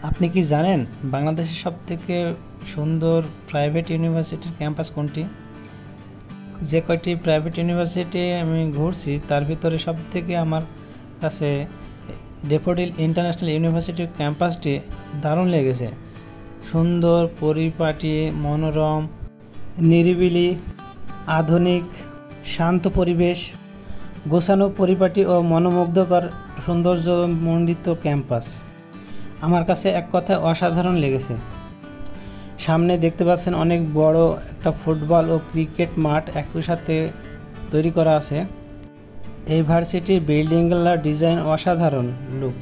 আপনি কি জানেন বাংলাদেশের সবথেকে সুন্দর প্রাইভেট ইউনিভার্সিটির ক্যাম্পাস কোনটি? যে কয়টি প্রাইভেট ইউনিভার্সিটি আমি ঘুরছি তার ভিতরে সবথেকে আমার কাছে ড্যাফোডিল ইন্টারন্যাশনাল ইউনিভার্সিটির ক্যাম্পাসটি দারুণ লেগেছে। সুন্দর, পরিপাটি, মনোরম, নিরিবিলি, আধুনিক, শান্ত পরিবেশ, গোছানো, পরিপাটি ও মনোমুগ্ধকর সৌন্দর্যমণ্ডিত ক্যাম্পাস আমার কাছে এক কথায় অসাধারণ লেগেছে। সামনে দেখতে পাচ্ছেন অনেক বড় একটা ফুটবল ও ক্রিকেট মাঠ একই সাথে তৈরি করা আছে। এই ভার্সিটির বিল্ডিংগুলোর ডিজাইন অসাধারণ লুক।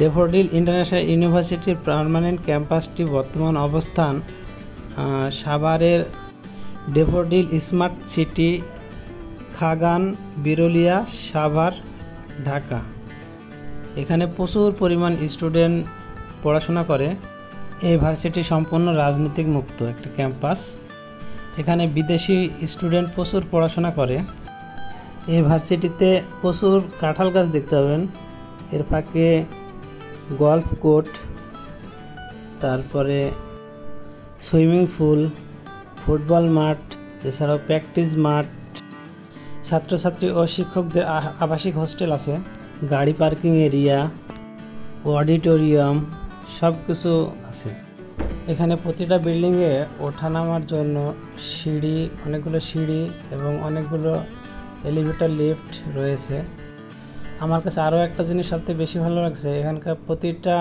ড্যাফোডিল ইন্টারন্যাশনাল ইউনিভার্সিটির পার্মানেন্ট ক্যাম্পাসটি বর্তমান অবস্থান সাভারের daffodil smart city, khagan, Birulia, Savar, Dhaka. এখানে প্রচুর পরিমাণ স্টুডেন্ট পড়াশোনা করে। এই ভার্সিটি সম্পূর্ণ রাজনৈতিক মুক্ত একটা ক্যাম্পাস। এখানে বিদেশি স্টুডেন্ট প্রচুর পড়াশোনা করে। এই ভার্সিটিতে প্রচুর কাঁঠাল গাছ দেখতে পাবেন। এর ফাঁকে গল্ফ কোর্ট, তারপরে সুইমিং পুল, ফুটবল মাঠ, এছাড়াও প্র্যাকটিস মাঠ, ছাত্রছাত্রী ও শিক্ষকদের আবাসিক হোস্টেল আছে, গাড়ি পার্কিং এরিয়া, অডিটোরিয়াম, সব কিছু আছে। এখানে প্রতিটা বিল্ডিংয়ে ওঠানামার জন্য সিঁড়ি, অনেকগুলো সিঁড়ি এবং অনেকগুলো এলিভেটর লিফট রয়েছে। আমার কাছে আরও একটা জিনিস সবথেকে বেশি ভালো লাগছে, এখানকার প্রতিটা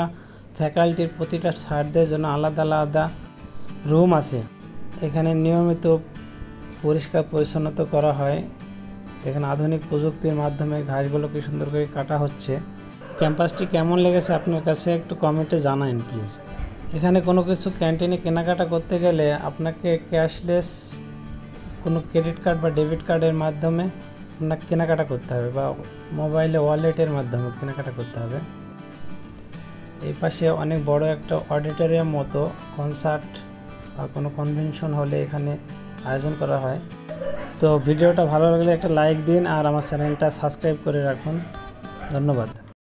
ফ্যাকাল্টির প্রতিটা ছাত্রদের জন্য আলাদা আলাদা রুম আছে। এখানে নিয়মিত পরিষ্কার পরিচ্ছন্নতা করা হয়। এখানে আধুনিক প্রযুক্তির মাধ্যমে ঘাসগুলোকে সুন্দর করে কাটা হচ্ছে। ক্যাম্পাসটি কেমন লেগেছে আপনার কাছে একটু কমেন্টে জানান প্লিজ। এখানে কোনো কিছু ক্যান্টিনে কেনাকাটা করতে গেলে আপনাকে ক্যাশলেস কোনো ক্রেডিট কার্ড বা ডেবিট কার্ডের মাধ্যমে আপনাকে কেনাকাটা করতে হবে বা মোবাইলে ওয়ালেটের মাধ্যমে কেনাকাটা করতে হবে। এই পাশে অনেক বড় একটা অডিটোরিয়াম মতো কনসার্ট বা কোনো কনভেনশন হলে এখানে আয়োজন করা হয়। তো ভিডিওটা ভালো লাগলে একটা লাইক দিন আর আমার চ্যানেলটা সাবস্ক্রাইব করে রাখুন। ধন্যবাদ।